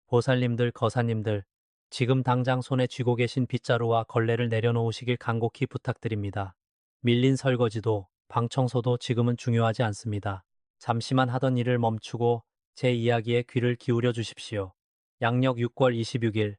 보살님들, 거사님들, 지금 당장 손에 쥐고 계신 빗자루와 걸레를 내려놓으시길 간곡히 부탁드립니다. 밀린 설거지도, 방 청소도 지금은 중요하지 않습니다. 잠시만 하던 일을 멈추고 제 이야기에 귀를 기울여 주십시오. 양력 6월 26일.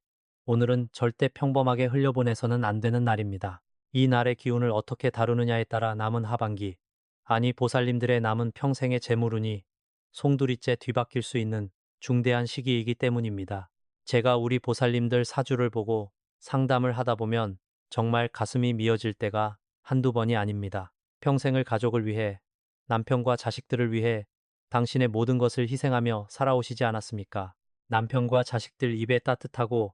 오늘은 절대 평범하게 흘려보내서는 안 되는 날입니다. 이 날의 기운을 어떻게 다루느냐에 따라 남은 하반기, 아니 보살님들의 남은 평생의 재물운이 송두리째 뒤바뀔 수 있는 중대한 시기이기 때문입니다. 제가 우리 보살님들 사주를 보고 상담을 하다 보면 정말 가슴이 미어질 때가 한두 번이 아닙니다. 평생을 가족을 위해, 남편과 자식들을 위해 당신의 모든 것을 희생하며 살아오시지 않았습니까? 남편과 자식들 입에 따뜻하고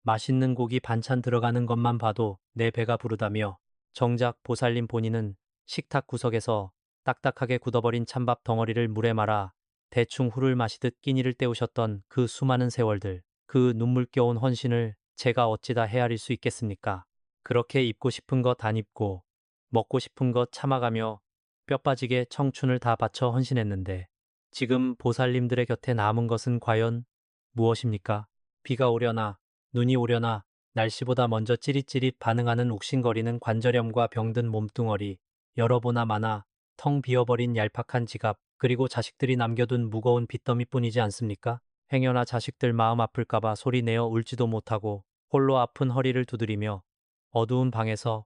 맛있는 고기 반찬 들어가는 것만 봐도 내 배가 부르다며 정작 보살님 본인은 식탁 구석에서 딱딱하게 굳어버린 찬밥 덩어리를 물에 말아 대충 훌을 마시듯 끼니를 때우셨던 그 수많은 세월들, 그 눈물겨운 헌신을 제가 어찌다 헤아릴 수 있겠습니까? 그렇게 입고 싶은 것 안 입고 먹고 싶은 것 참아가며 뼈 빠지게 청춘을 다 바쳐 헌신했는데 지금 보살님들의 곁에 남은 것은 과연 무엇입니까? 비가 오려나 눈이 오려나 날씨보다 먼저 찌릿찌릿 반응하는 욱신거리는 관절염과 병든 몸뚱어리, 여러 보나 마나 텅 비어버린 얄팍한 지갑, 그리고 자식들이 남겨둔 무거운 빚더미뿐이지 않습니까? 행여나 자식들 마음 아플까봐 소리 내어 울지도 못하고 홀로 아픈 허리를 두드리며 어두운 방에서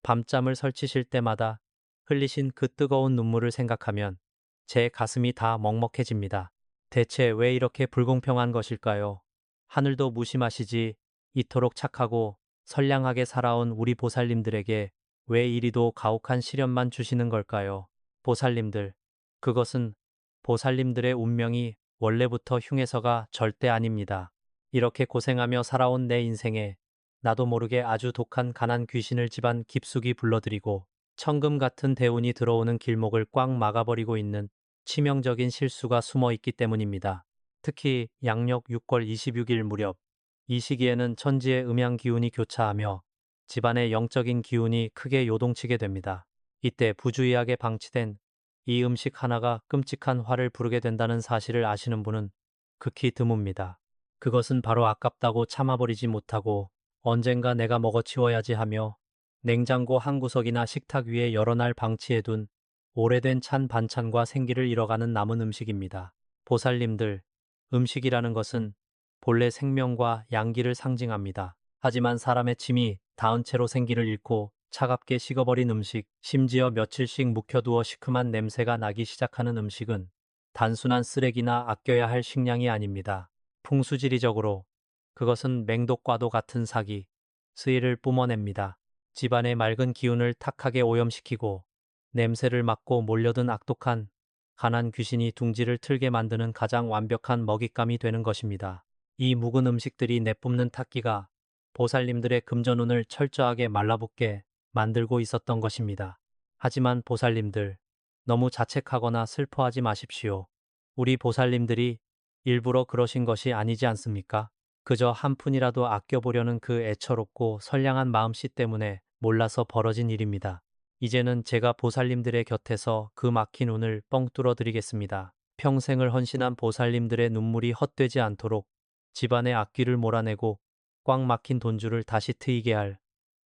밤잠을 설치실 때마다 흘리신 그 뜨거운 눈물을 생각하면 제 가슴이 다 먹먹해집니다. 대체 왜 이렇게 불공평한 것일까요? 하늘도 무심하시지 이토록 착하고 선량하게 살아온 우리 보살님들에게 왜 이리도 가혹한 시련만 주시는 걸까요? 보살님들, 그것은 보살님들의 운명이 원래부터 흉해서가 절대 아닙니다. 이렇게 고생하며 살아온 내 인생에 나도 모르게 아주 독한 가난 귀신을 집안 깊숙이 불러들이고 천금 같은 대운이 들어오는 길목을 꽉 막아버리고 있는 치명적인 실수가 숨어 있기 때문입니다. 특히 양력 6월 26일 무렵, 이 시기에는 천지의 음양 기운이 교차하며 집안의 영적인 기운이 크게 요동치게 됩니다. 이때 부주의하게 방치된 이 음식 하나가 끔찍한 화를 부르게 된다는 사실을 아시는 분은 극히 드뭅니다. 그것은 바로 아깝다고 참아버리지 못하고 언젠가 내가 먹어치워야지 하며 냉장고 한 구석이나 식탁 위에 여러 날 방치해둔 오래된 찬 반찬과 생기를 잃어가는 남은 음식입니다. 보살님들, 음식이라는 것은 본래 생명과 양기를 상징합니다. 하지만 사람의 침이 닿은 채로 생기를 잃고 차갑게 식어버린 음식, 심지어 며칠씩 묵혀두어 시큼한 냄새가 나기 시작하는 음식은 단순한 쓰레기나 아껴야 할 식량이 아닙니다. 풍수지리적으로 그것은 맹독과도 같은 사기, 스릴을 뿜어냅니다. 집안의 맑은 기운을 탁하게 오염시키고 냄새를 맡고 몰려든 악독한 가난 귀신이 둥지를 틀게 만드는 가장 완벽한 먹잇감이 되는 것입니다. 이 묵은 음식들이 내뿜는 탁기가 보살님들의 금전운을 철저하게 말라붙게 만들고 있었던 것입니다. 하지만 보살님들, 너무 자책하거나 슬퍼하지 마십시오. 우리 보살님들이 일부러 그러신 것이 아니지 않습니까? 그저 한 푼이라도 아껴보려는 그 애처롭고 선량한 마음씨 때문에 몰라서 벌어진 일입니다. 이제는 제가 보살님들의 곁에서 그 막힌 운을 뻥 뚫어 드리겠습니다. 평생을 헌신한 보살님들의 눈물이 헛되지 않도록 집안의 앞귀를 몰아내고 꽉 막힌 돈줄을 다시 트이게 할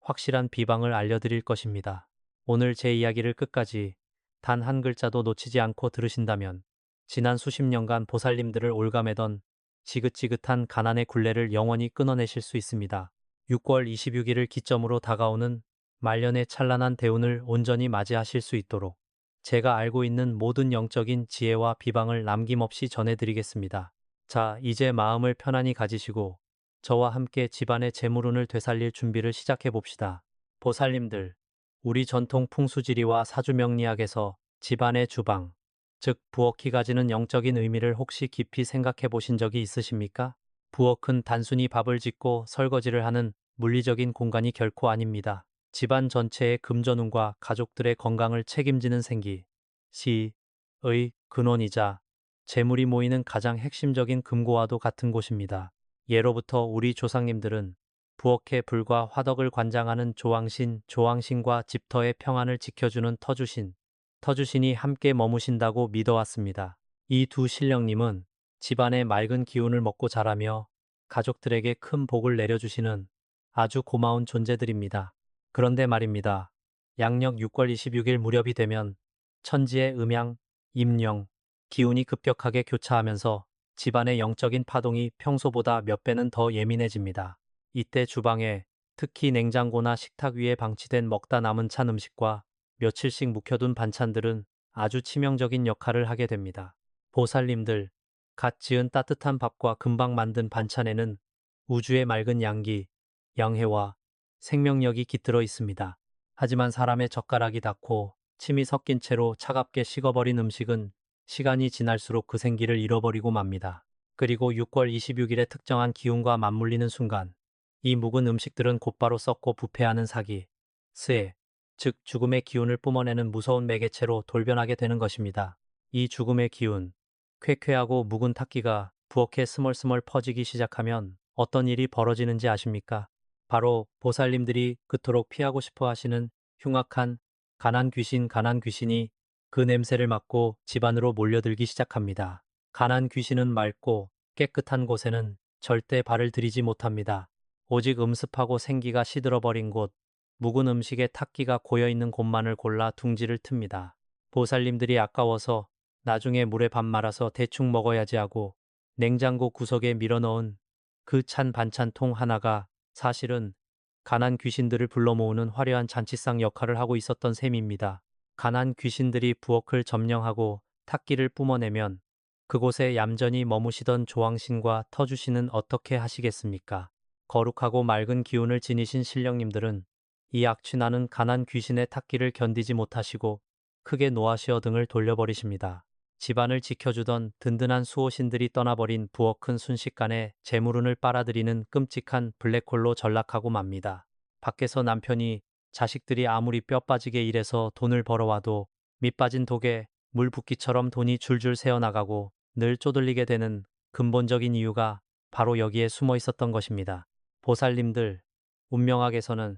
확실한 비방을 알려드릴 것입니다. 오늘 제 이야기를 끝까지 단 한 글자도 놓치지 않고 들으신다면 지난 수십 년간 보살님들을 올가매던 지긋지긋한 가난의 굴레를 영원히 끊어내실 수 있습니다. 6월 26일을 기점으로 다가오는 말년의 찬란한 대운을 온전히 맞이하실 수 있도록 제가 알고 있는 모든 영적인 지혜와 비방을 남김없이 전해드리겠습니다. 자, 이제 마음을 편안히 가지시고 저와 함께 집안의 재물운을 되살릴 준비를 시작해 봅시다. 보살님들, 우리 전통 풍수지리와 사주명리학에서 집안의 주방, 즉 부엌이 가지는 영적인 의미를 혹시 깊이 생각해 보신 적이 있으십니까? 부엌은 단순히 밥을 짓고 설거지를 하는 물리적인 공간이 결코 아닙니다. 집안 전체의 금전운과 가족들의 건강을 책임지는 생기, 시의 근원이자 재물이 모이는 가장 핵심적인 금고와도 같은 곳입니다. 예로부터 우리 조상님들은 부엌의 불과 화덕을 관장하는 조왕신과 집터의 평안을 지켜주는 터주신이 함께 머무신다고 믿어왔습니다. 이 두 신령님은 집안의 맑은 기운을 먹고 자라며 가족들에게 큰 복을 내려주시는 아주 고마운 존재들입니다. 그런데 말입니다. 양력 6월 26일 무렵이 되면 천지의 음양, 임령, 기운이 급격하게 교차하면서 집안의 영적인 파동이 평소보다 몇 배는 더 예민해집니다. 이때 주방에 특히 냉장고나 식탁 위에 방치된 먹다 남은 찬 음식과 며칠씩 묵혀둔 반찬들은 아주 치명적인 역할을 하게 됩니다. 보살님들, 갓 지은 따뜻한 밥과 금방 만든 반찬에는 우주의 맑은 양기, 양해와 생명력이 깃들어 있습니다. 하지만 사람의 젓가락이 닿고 침이 섞인 채로 차갑게 식어버린 음식은 시간이 지날수록 그 생기를 잃어버리고 맙니다. 그리고 6월 26일에 특정한 기운과 맞물리는 순간 이 묵은 음식들은 곧바로 썩고 부패하는 사기, 스해, 즉 죽음의 기운을 뿜어내는 무서운 매개체로 돌변하게 되는 것입니다. 이 죽음의 기운, 쾌쾌하고 묵은 탁기가 부엌에 스멀스멀 퍼지기 시작하면 어떤 일이 벌어지는지 아십니까? 바로 보살님들이 그토록 피하고 싶어 하시는 흉악한 가난 귀신이 그 냄새를 맡고 집 안으로 몰려들기 시작합니다. 가난 귀신은 맑고 깨끗한 곳에는 절대 발을 들이지 못합니다. 오직 음습하고 생기가 시들어버린 곳, 묵은 음식에 탁기가 고여있는 곳만을 골라 둥지를 틉니다. 보살님들이 아까워서 나중에 물에 밥 말아서 대충 먹어야지 하고 냉장고 구석에 밀어넣은 그 찬 반찬통 하나가 사실은 가난 귀신들을 불러 모으는 화려한 잔치상 역할을 하고 있었던 셈입니다. 가난 귀신들이 부엌을 점령하고 탁기를 뿜어내면 그곳에 얌전히 머무시던 조왕신과 터주신은 어떻게 하시겠습니까? 거룩하고 맑은 기운을 지니신 신령님들은 이 악취나는 가난 귀신의 탁기를 견디지 못하시고 크게 노하시어 등을 돌려버리십니다. 집안을 지켜주던 든든한 수호신들이 떠나버린 부엌은 순식간에 재물운을 빨아들이는 끔찍한 블랙홀로 전락하고 맙니다. 밖에서 남편이 자식들이 아무리 뼈 빠지게 일해서 돈을 벌어와도 밑 빠진 독에 물 붓기처럼 돈이 줄줄 새어나가고 늘 쪼들리게 되는 근본적인 이유가 바로 여기에 숨어 있었던 것입니다. 보살님들, 운명학에서는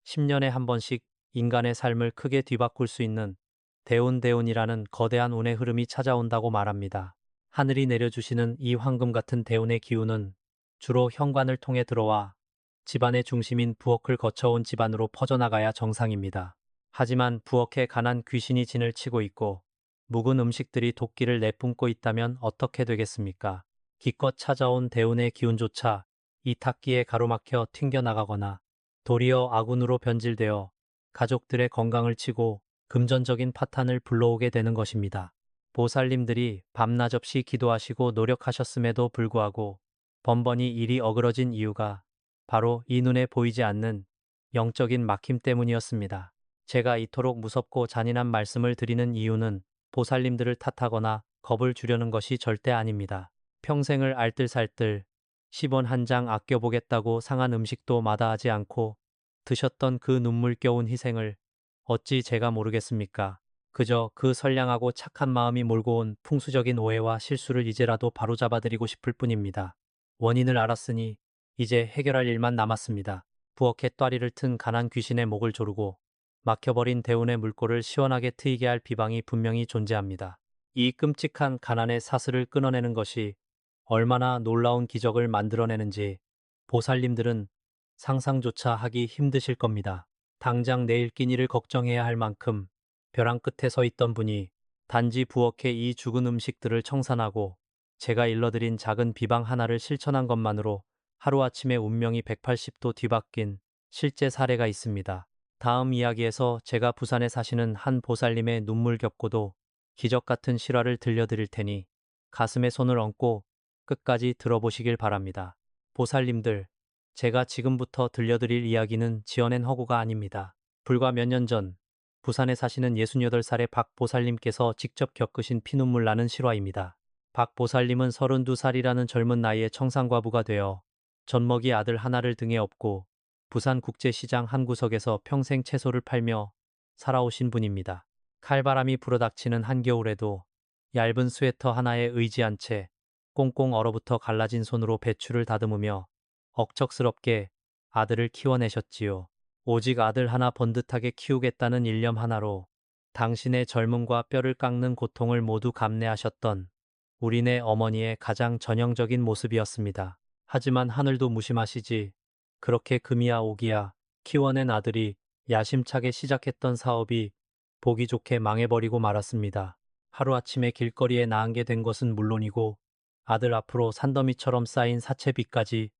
10년에 한 번씩 인간의 삶을 크게 뒤바꿀 수 있는 대운이라는 거대한 운의 흐름이 찾아온다고 말합니다. 하늘이 내려주시는 이 황금 같은 대운의 기운은 주로 현관을 통해 들어와 집안의 중심인 부엌을 거쳐온 집안으로 퍼져나가야 정상입니다. 하지만 부엌에 가난 귀신이 진을 치고 있고 묵은 음식들이 도끼를 내뿜고 있다면 어떻게 되겠습니까? 기껏 찾아온 대운의 기운조차 이 탁기에 가로막혀 튕겨나가거나 도리어 아군으로 변질되어 가족들의 건강을 치고 금전적인 파탄을 불러오게 되는 것입니다. 보살님들이 밤낮 없이 기도하시고 노력하셨음에도 불구하고 번번이 일이 어그러진 이유가 바로 이 눈에 보이지 않는 영적인 막힘 때문이었습니다. 제가 이토록 무섭고 잔인한 말씀을 드리는 이유는 보살님들을 탓하거나 겁을 주려는 것이 절대 아닙니다. 평생을 알뜰살뜰 10원 한 장 아껴보겠다고 상한 음식도 마다하지 않고 드셨던 그 눈물겨운 희생을 어찌 제가 모르겠습니까? 그저 그 선량하고 착한 마음이 몰고 온 풍수적인 오해와 실수를 이제라도 바로잡아드리고 싶을 뿐입니다. 원인을 알았으니 이제 해결할 일만 남았습니다. 부엌에 또아리를 튼 가난 귀신의 목을 조르고 막혀버린 대운의 물꼬를 시원하게 트이게 할 비방이 분명히 존재합니다. 이 끔찍한 가난의 사슬을 끊어내는 것이 얼마나 놀라운 기적을 만들어내는지 보살님들은 상상조차 하기 힘드실 겁니다. 당장 내일 끼니를 걱정해야 할 만큼 벼랑 끝에 서 있던 분이 단지 부엌에 이 죽은 음식들을 청산하고 제가 일러드린 작은 비방 하나를 실천한 것만으로 하루아침에 운명이 180도 뒤바뀐 실제 사례가 있습니다. 다음 이야기에서 제가 부산에 사시는 한 보살님의 눈물겹고도 기적 같은 실화를 들려드릴 테니 가슴에 손을 얹고 끝까지 들어보시길 바랍니다. 보살님들, 제가 지금부터 들려드릴 이야기는 지어낸 허구가 아닙니다. 불과 몇 년 전 부산에 사시는 68살의 박 보살님께서 직접 겪으신 피눈물 나는 실화입니다. 박 보살님은 32살이라는 젊은 나이에 청산과부가 되어 젖먹이 아들 하나를 등에 업고 부산국제시장 한 구석에서 평생 채소를 팔며 살아오신 분입니다. 칼바람이 불어닥치는 한겨울에도 얇은 스웨터 하나에 의지한 채 꽁꽁 얼어붙어 갈라진 손으로 배추를 다듬으며 억척스럽게 아들을 키워내셨지요. 오직 아들 하나 번듯하게 키우겠다는 일념 하나로 당신의 젊음과 뼈를 깎는 고통을 모두 감내하셨던 우리네 어머니의 가장 전형적인 모습이었습니다. 하지만 하늘도 무심하시지. 그렇게 금이야 오기야 키워낸 아들이 야심차게 시작했던 사업이 보기 좋게 망해버리고 말았습니다. 하루아침에 길거리에 나앉게 된 것은 물론이고 아들 앞으로 산더미처럼 쌓인 사채빚까지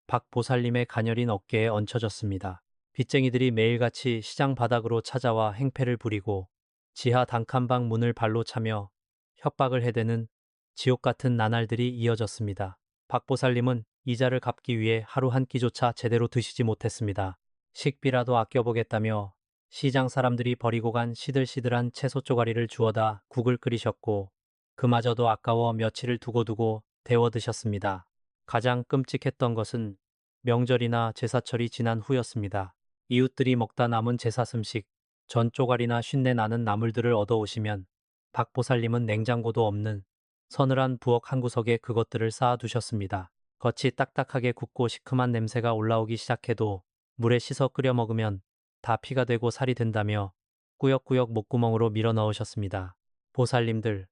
박 보살님의 가녀린 어깨에 얹혀졌습니다. 빚쟁이들이 매일같이 시장 바닥으로 찾아와 행패를 부리고 지하 단칸방 문을 발로 차며 협박을 해대는 지옥 같은 나날들이 이어졌습니다. 박 보살님은 이자를 갚기 위해 하루 한 끼조차 제대로 드시지 못했습니다. 식비라도 아껴보겠다며 시장 사람들이 버리고 간 시들시들한 채소 쪼가리를 주워다 국을 끓이셨고 그마저도 아까워 며칠을 두고두고 데워 드셨습니다. 가장 끔찍했던 것은 명절이나 제사철이 지난 후였습니다. 이웃들이 먹다 남은 제사슴식, 전 쪼가리나 쉰내 나는 나물들을 얻어오시면 박보살님은 냉장고도 없는 서늘한 부엌 한 구석에 그것들을 쌓아두셨습니다. 겉이 딱딱하게 굳고 시큼한 냄새가 올라오기 시작해도 물에 씻어 끓여 먹으면 다 피가 되고 살이 된다며 꾸역꾸역 목구멍으로 밀어 넣으셨습니다. 보살님들,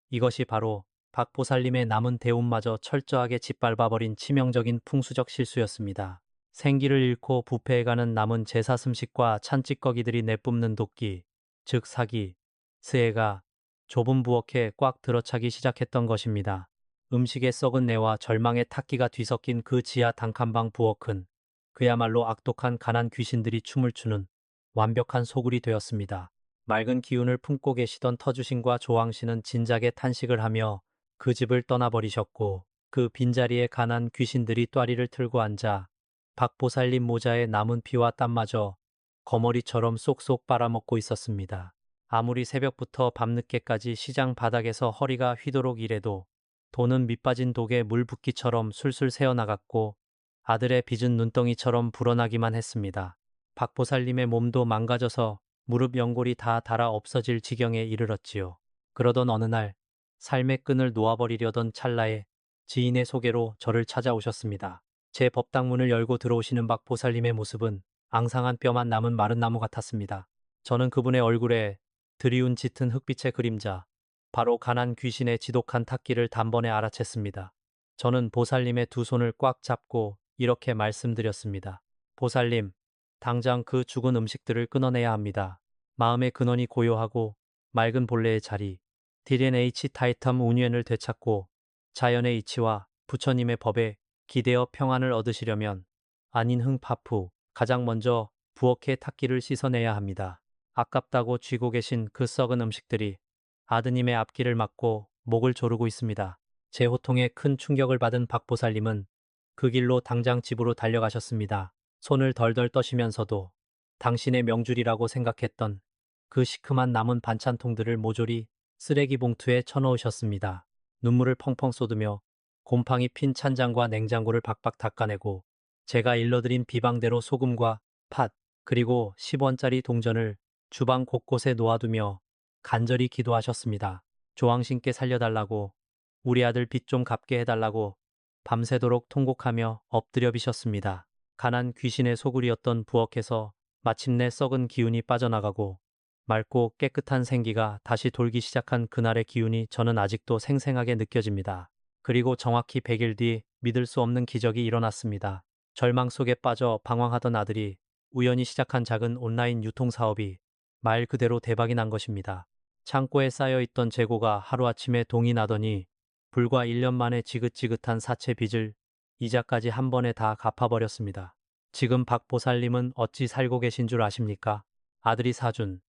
이것이 바로 박보살님의 남은 대운마저 철저하게 짓밟아버린 치명적인 풍수적 실수였습니다. 생기를 잃고 부패해가는 남은 제사 슴식과 찬찌꺼기들이 내뿜는 도끼, 즉 사기, 스해가 좁은 부엌에 꽉 들어차기 시작했던 것입니다. 음식의 썩은 내와 절망의 탁기가 뒤섞인 그 지하 단칸방 부엌은 그야말로 악독한 가난 귀신들이 춤을 추는 완벽한 소굴이 되었습니다. 맑은 기운을 품고 계시던 터주신과 조왕신은 진작에 탄식을 하며 그 집을 떠나버리셨고 그 빈자리에 가난 귀신들이 또아리를 틀고 앉아 박보살님 모자에 남은 피와 땀마저 거머리처럼 쏙쏙 빨아먹고 있었습니다. 아무리 새벽부터 밤늦게까지 시장 바닥에서 허리가 휘도록 일해도 돈은 밑빠진 독에 물 붓기처럼 술술 새어나갔고 아들의 빚은 눈덩이처럼 불어나기만 했습니다. 박보살님의 몸도 망가져서 무릎 연골이 다 닳아 없어질 지경에 이르렀지요. 그러던 어느 날 삶의 끈을 놓아버리려던 찰나에 지인의 소개로 저를 찾아오셨습니다. 제 법당문을 열고 들어오시는 박보살님의 모습은 앙상한 뼈만 남은 마른 나무 같았습니다. 저는 그분의 얼굴에 드리운 짙은 흑빛의 그림자, 바로 가난 귀신의 지독한 탁기를 단번에 알아챘습니다. 저는 보살님의 두 손을 꽉 잡고 이렇게 말씀드렸습니다. 보살님, 당장 그 죽은 음식들을 끊어내야 합니다. 마음의 근원이 고요하고 맑은 본래의 자리, DNH 타이텀 운유엔을 되찾고 자연의 이치와 부처님의 법에 기대어 평안을 얻으시려면 아닌 흥파푸, 가장 먼저 부엌의 탁기를 씻어내야 합니다. 아깝다고 쥐고 계신 그 썩은 음식들이 아드님의 앞길을 막고 목을 조르고 있습니다. 제 호통에 큰 충격을 받은 박보살님은 그 길로 당장 집으로 달려가셨습니다. 손을 덜덜 떠시면서도 당신의 명줄이라고 생각했던 그 시큼한 남은 반찬통들을 모조리 쓰레기 봉투에 쳐넣으셨습니다. 눈물을 펑펑 쏟으며 곰팡이 핀 찬장과 냉장고를 박박 닦아내고 제가 일러드린 비방대로 소금과 팥 그리고 10원짜리 동전을 주방 곳곳에 놓아두며 간절히 기도하셨습니다. 조왕신께 살려달라고, 우리 아들 빚 좀 갚게 해달라고 밤새도록 통곡하며 엎드려 비셨습니다. 가난 귀신의 소굴이었던 부엌에서 마침내 썩은 기운이 빠져나가고 맑고 깨끗한 생기가 다시 돌기 시작한 그날의 기운이 저는 아직도 생생하게 느껴집니다. 그리고 정확히 100일 뒤 믿을 수 없는 기적이 일어났습니다. 절망 속에 빠져 방황하던 아들이 우연히 시작한 작은 온라인 유통사업이 말 그대로 대박이 난 것입니다. 창고에 쌓여있던 재고가 하루아침에 동이 나더니 불과 1년 만에 지긋지긋한 사채 빚을 이자까지 한 번에 다 갚아버렸습니다. 지금 박보살님은 어찌 살고 계신 줄 아십니까? 아들이 사준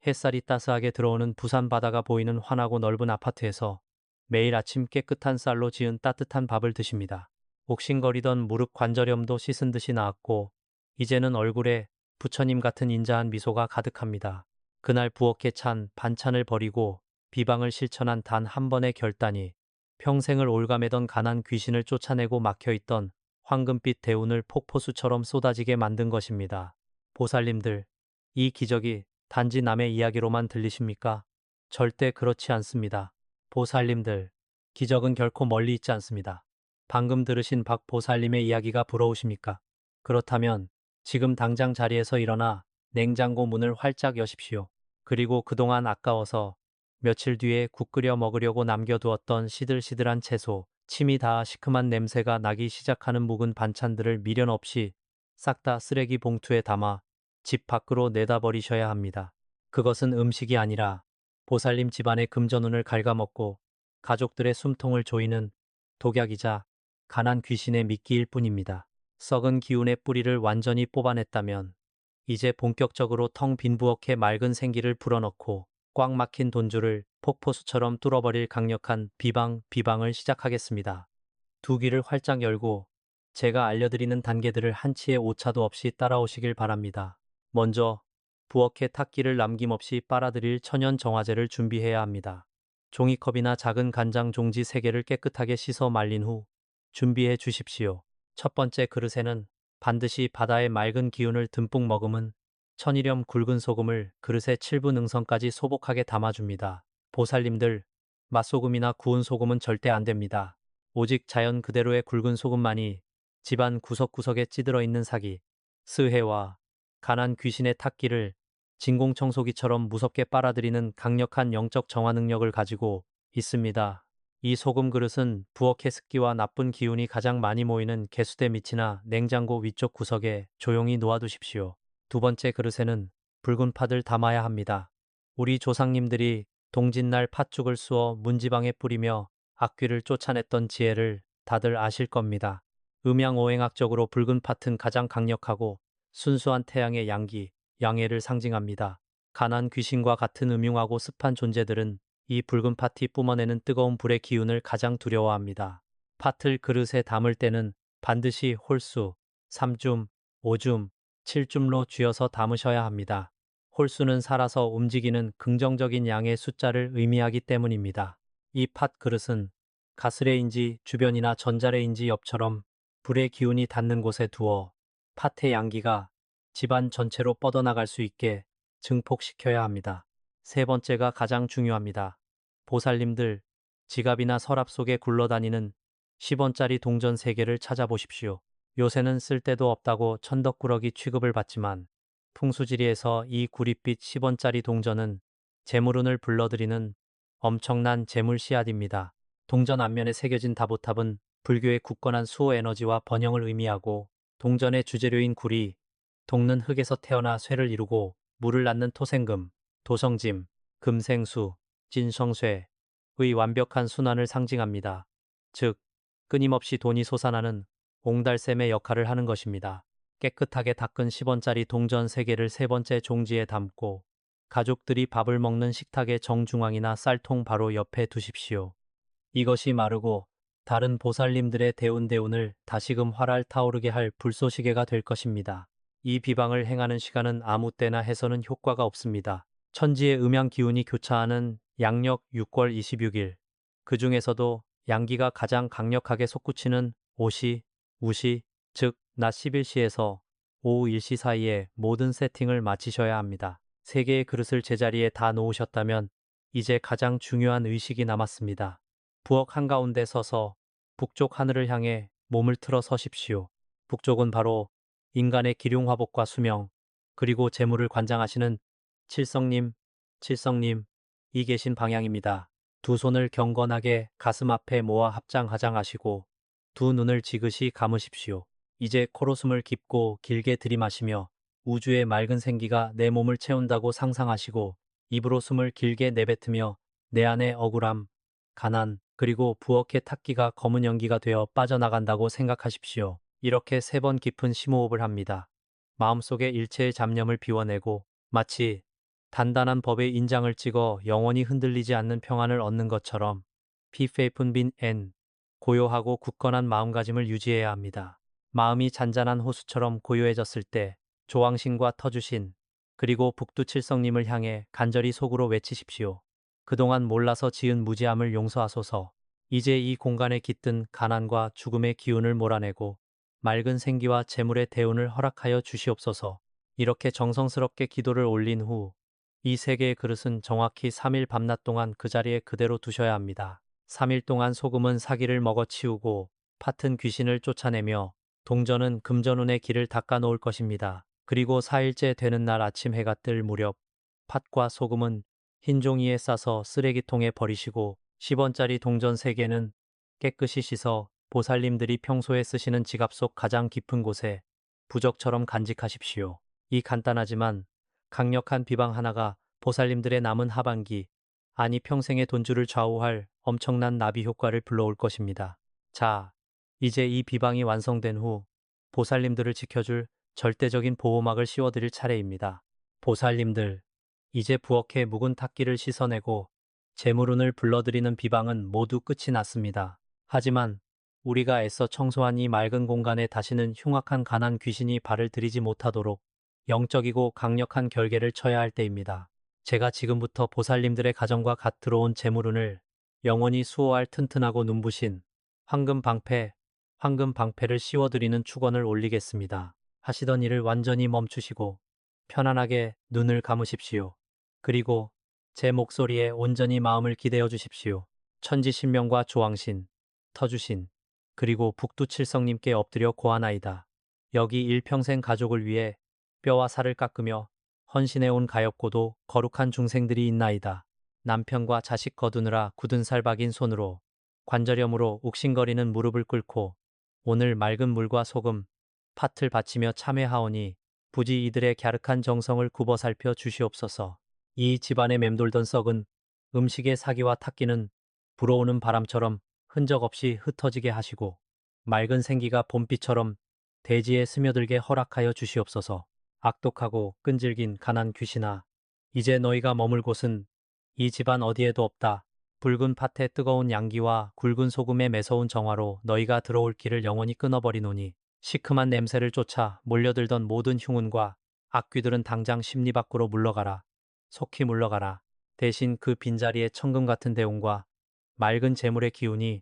햇살이 따스하게 들어오는 부산 바다가 보이는 환하고 넓은 아파트에서 매일 아침 깨끗한 쌀로 지은 따뜻한 밥을 드십니다. 옥신거리던 무릎 관절염도 씻은 듯이 나았고 이제는 얼굴에 부처님 같은 인자한 미소가 가득합니다. 그날 부엌에 찬 반찬을 버리고 비방을 실천한 단 한 번의 결단이 평생을 올가매던 가난 귀신을 쫓아내고 막혀있던 황금빛 대운을 폭포수처럼 쏟아지게 만든 것입니다. 보살님들, 이 기적이 단지 남의 이야기로만 들리십니까? 절대 그렇지 않습니다. 보살님들, 기적은 결코 멀리 있지 않습니다. 방금 들으신 박 보살님의 이야기가 부러우십니까? 그렇다면 지금 당장 자리에서 일어나 냉장고 문을 활짝 여십시오. 그리고 그동안 아까워서 며칠 뒤에 국 끓여 먹으려고 남겨두었던 시들시들한 채소, 침이 다 시큼한 냄새가 나기 시작하는 묵은 반찬들을 미련 없이 싹 다 쓰레기 봉투에 담아 집 밖으로 내다버리셔야 합니다. 그것은 음식이 아니라 보살님 집안의 금전운을 갉아먹고 가족들의 숨통을 조이는 독약이자 가난 귀신의 미끼일 뿐입니다. 썩은 기운의 뿌리를 완전히 뽑아냈다면 이제 본격적으로 텅 빈 부엌에 맑은 생기를 불어넣고 꽉 막힌 돈줄을 폭포수처럼 뚫어버릴 강력한 비방을 시작하겠습니다. 두 귀를 활짝 열고 제가 알려드리는 단계들을 한치의 오차도 없이 따라오시길 바랍니다. 먼저 부엌에 탁기를 남김없이 빨아들일 천연 정화제를 준비해야 합니다. 종이컵이나 작은 간장 종지 3개를 깨끗하게 씻어 말린 후 준비해 주십시오. 첫 번째 그릇에는 반드시 바다의 맑은 기운을 듬뿍 머금은 천일염 굵은 소금을 그릇에 7분 능선까지 소복하게 담아줍니다. 보살님들, 맛소금이나 구운 소금은 절대 안 됩니다. 오직 자연 그대로의 굵은 소금만이 집안 구석구석에 찌들어 있는 사기, 스해와 가난 귀신의 탁기를 진공청소기처럼 무섭게 빨아들이는 강력한 영적 정화 능력을 가지고 있습니다. 이 소금 그릇은 부엌의 습기와 나쁜 기운이 가장 많이 모이는 개수대 밑이나 냉장고 위쪽 구석에 조용히 놓아두십시오. 두 번째 그릇에는 붉은 팥을 담아야 합니다. 우리 조상님들이 동짓날 팥죽을 쑤어 문지방에 뿌리며 악귀를 쫓아냈던 지혜를 다들 아실 겁니다. 음양오행학적으로 붉은 팥은 가장 강력하고 순수한 태양의 양기, 양해를 상징합니다. 가난 귀신과 같은 음흉하고 습한 존재들은 이 붉은 팥이 뿜어내는 뜨거운 불의 기운을 가장 두려워합니다. 팥을 그릇에 담을 때는 반드시 홀수, 3줌, 5줌, 7줌로 쥐어서 담으셔야 합니다. 홀수는 살아서 움직이는 긍정적인 양의 숫자를 의미하기 때문입니다. 이 팥 그릇은 가스레인지 주변이나 전자레인지 옆처럼 불의 기운이 닿는 곳에 두어 팥의 양기가 집안 전체로 뻗어나갈 수 있게 증폭시켜야 합니다. 세 번째가 가장 중요합니다. 보살님들, 지갑이나 서랍 속에 굴러다니는 10원짜리 동전 3개를 찾아보십시오. 요새는 쓸데도 없다고 천덕꾸러기 취급을 받지만 풍수지리에서 이 구릿빛 10원짜리 동전은 재물운을 불러들이는 엄청난 재물 씨앗입니다. 동전 앞면에 새겨진 다보탑은 불교의 굳건한 수호 에너지와 번영을 의미하고 동전의 주재료인 굴이 동는 흙에서 태어나 쇠를 이루고 물을 낳는 토생금, 도성짐, 금생수, 진성쇠의 완벽한 순환을 상징합니다. 즉, 끊임없이 돈이 솟아나는 옹달샘의 역할을 하는 것입니다. 깨끗하게 닦은 10원짜리 동전 3개를 세 번째 종지에 담고 가족들이 밥을 먹는 식탁의 정중앙이나 쌀통 바로 옆에 두십시오. 이것이 마르고 다른 보살님들의 대운대운을 다시금 활활 타오르게 할 불쏘시개가 될 것입니다. 이 비방을 행하는 시간은 아무 때나 해서는 효과가 없습니다. 천지의 음양 기운이 교차하는 양력 6월 26일, 그 중에서도 양기가 가장 강력하게 솟구치는 오시, 우시, 즉 낮 11시에서 오후 1시 사이에 모든 세팅을 마치셔야 합니다. 3개의 그릇을 제자리에 다 놓으셨다면 이제 가장 중요한 의식이 남았습니다. 부엌 한가운데 서서 북쪽 하늘을 향해 몸을 틀어 서십시오. 북쪽은 바로 인간의 기륭화복과 수명, 그리고 재물을 관장하시는 칠성님, 이 계신 방향입니다. 두 손을 경건하게 가슴 앞에 모아 합장하장하시고 두 눈을 지그시 감으십시오. 이제 코로 숨을 깊고 길게 들이마시며 우주의 맑은 생기가 내 몸을 채운다고 상상하시고 입으로 숨을 길게 내뱉으며 내 안의 억울함, 가난, 그리고 부엌의 탁기가 검은 연기가 되어 빠져나간다고 생각하십시오. 이렇게 3번 깊은 심호흡을 합니다. 마음속의 일체의 잡념을 비워내고 마치 단단한 법의 인장을 찍어 영원히 흔들리지 않는 평안을 얻는 것처럼 피페이픈 빈 엔, 고요하고 굳건한 마음가짐을 유지해야 합니다. 마음이 잔잔한 호수처럼 고요해졌을 때 조왕신과 터주신, 그리고 북두칠성님을 향해 간절히 속으로 외치십시오. 그동안 몰라서 지은 무지함을 용서하소서. 이제 이 공간에 깃든 가난과 죽음의 기운을 몰아내고 맑은 생기와 재물의 대운을 허락하여 주시옵소서. 이렇게 정성스럽게 기도를 올린 후 이 3개의 그릇은 정확히 3일 밤낮 동안 그 자리에 그대로 두셔야 합니다. 3일 동안 소금은 사기를 먹어치우고 팥은 귀신을 쫓아내며 동전은 금전운의 길을 닦아 놓을 것입니다. 그리고 4일째 되는 날 아침 해가 뜰 무렵 팥과 소금은 흰 종이에 싸서 쓰레기통에 버리시고 10원짜리 동전 3개는 깨끗이 씻어 보살님들이 평소에 쓰시는 지갑 속 가장 깊은 곳에 부적처럼 간직하십시오. 이 간단하지만 강력한 비방 하나가 보살님들의 남은 하반기, 아니 평생의 돈줄을 좌우할 엄청난 나비 효과를 불러올 것입니다. 자, 이제 이 비방이 완성된 후 보살님들을 지켜줄 절대적인 보호막을 씌워드릴 차례입니다. 보살님들, 이제 부엌에 묵은 탁기를 씻어내고 재물운을 불러들이는 비방은 모두 끝이 났습니다. 하지만 우리가 애써 청소한 이 맑은 공간에 다시는 흉악한 가난 귀신이 발을 들이지 못하도록 영적이고 강력한 결계를 쳐야 할 때입니다. 제가 지금부터 보살님들의 가정과 갓 들어온 재물운을 영원히 수호할 튼튼하고 눈부신 황금 방패를 씌워드리는 축원을 올리겠습니다. 하시던 일을 완전히 멈추시고 편안하게 눈을 감으십시오. 그리고 제 목소리에 온전히 마음을 기대어 주십시오. 천지신명과 조왕신, 터주신, 그리고 북두칠성님께 엎드려 고하나이다. 여기 일평생 가족을 위해 뼈와 살을 깎으며 헌신해온 가엾고도 거룩한 중생들이 있나이다. 남편과 자식 거두느라 굳은 살 박인 손으로 관절염으로 욱신거리는 무릎을 꿇고 오늘 맑은 물과 소금, 팥을 바치며 참회하오니 부디 이들의 갸륵한 정성을 굽어 살펴 주시옵소서. 이 집안에 맴돌던 썩은 음식의 사기와 탁기는 불어오는 바람처럼 흔적 없이 흩어지게 하시고 맑은 생기가 봄비처럼 대지에 스며들게 허락하여 주시옵소서. 악독하고 끈질긴 가난 귀신아, 이제 너희가 머물 곳은 이 집안 어디에도 없다. 붉은 팥의 뜨거운 양기와 굵은 소금의 매서운 정화로 너희가 들어올 길을 영원히 끊어버리노니 시큼한 냄새를 쫓아 몰려들던 모든 흉운과 악귀들은 당장 심리 밖으로 물러가라. 속히 물러가라. 대신 그 빈자리에 천금 같은 대운과 맑은 재물의 기운이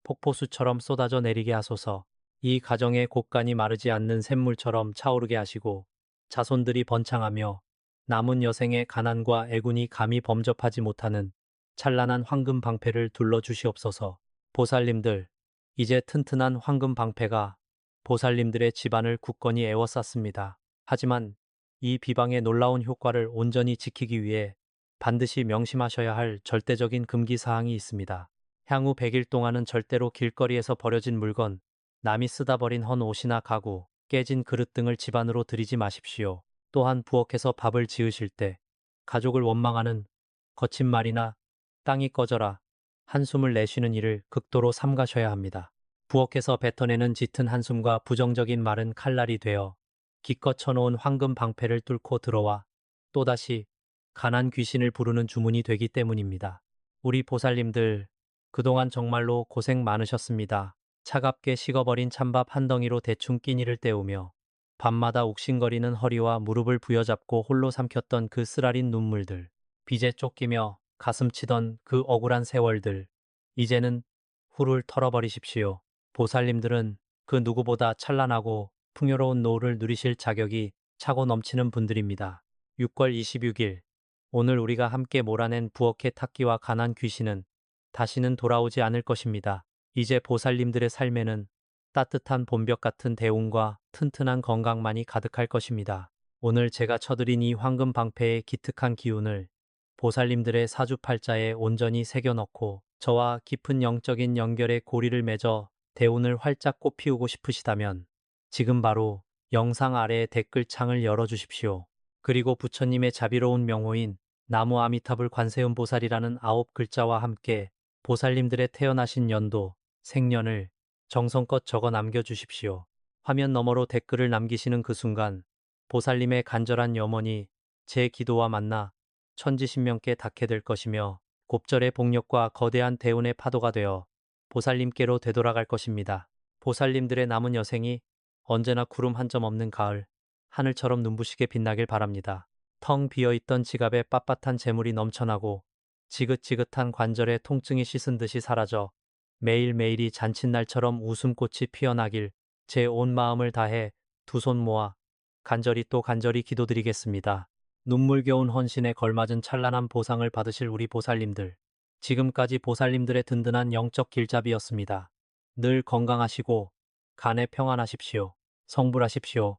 폭포수처럼 쏟아져 내리게 하소서. 이 가정의 곳간이 마르지 않는 샘물처럼 차오르게 하시고 자손들이 번창하며 남은 여생의 가난과 애군이 감히 범접하지 못하는 찬란한 황금 방패를 둘러 주시옵소서. 보살님들, 이제 튼튼한 황금 방패가 보살님들의 집안을 굳건히 에워쌌습니다. 하지만 이 비방의 놀라운 효과를 온전히 지키기 위해 반드시 명심하셔야 할 절대적인 금기 사항이 있습니다. 향후 100일 동안은 절대로 길거리에서 버려진 물건, 남이 쓰다 버린 헌 옷이나 가구, 깨진 그릇 등을 집안으로 들이지 마십시오. 또한 부엌에서 밥을 지으실 때 가족을 원망하는 거친 말이나 땅이 꺼져라 한숨을 내쉬는 일을 극도로 삼가셔야 합니다. 부엌에서 뱉어내는 짙은 한숨과 부정적인 말은 칼날이 되어 기껏 쳐놓은 황금 방패를 뚫고 들어와 또다시 가난 귀신을 부르는 주문이 되기 때문입니다. 우리 보살님들, 그동안 정말로 고생 많으셨습니다. 차갑게 식어버린 찬밥 한 덩이로 대충 끼니를 때우며 밤마다 욱신거리는 허리와 무릎을 부여잡고 홀로 삼켰던 그 쓰라린 눈물들, 빚에 쫓기며 가슴 치던 그 억울한 세월들, 이제는 훌훌 털어버리십시오. 보살님들은 그 누구보다 찬란하고 풍요로운 노후를 누리실 자격이 차고 넘치는 분들입니다. 6월 26일, 오늘 우리가 함께 몰아낸 부엌의 탁기와 가난 귀신은 다시는 돌아오지 않을 것입니다. 이제 보살님들의 삶에는 따뜻한 봄볕 같은 대운과 튼튼한 건강만이 가득할 것입니다. 오늘 제가 쳐드린 이 황금 방패의 기특한 기운을 보살님들의 사주팔자에 온전히 새겨넣고 저와 깊은 영적인 연결의 고리를 맺어 대운을 활짝 꽃피우고 싶으시다면 지금 바로 영상 아래의 댓글창을 열어주십시오. 그리고 부처님의 자비로운 명호인 나무 아미타불 관세음 보살이라는 9글자와 함께 보살님들의 태어나신 연도, 생년을 정성껏 적어 남겨주십시오. 화면 너머로 댓글을 남기시는 그 순간 보살님의 간절한 염원이 제 기도와 만나 천지신명께 닿게 될 것이며 곱절의 복력과 거대한 대운의 파도가 되어 보살님께로 되돌아갈 것입니다. 보살님들의 남은 여생이 언제나 구름 한 점 없는 가을, 하늘처럼 눈부시게 빛나길 바랍니다. 텅 비어있던 지갑에 빳빳한 재물이 넘쳐나고 지긋지긋한 관절의 통증이 씻은 듯이 사라져 매일매일이 잔칫날처럼 웃음꽃이 피어나길 제 온 마음을 다해 두 손 모아 간절히 또 간절히 기도드리겠습니다. 눈물겨운 헌신에 걸맞은 찬란한 보상을 받으실 우리 보살님들. 지금까지 보살님들의 든든한 영적 길잡이였습니다. 늘 건강하시고 간에 평안하십시오. 성불하십시오.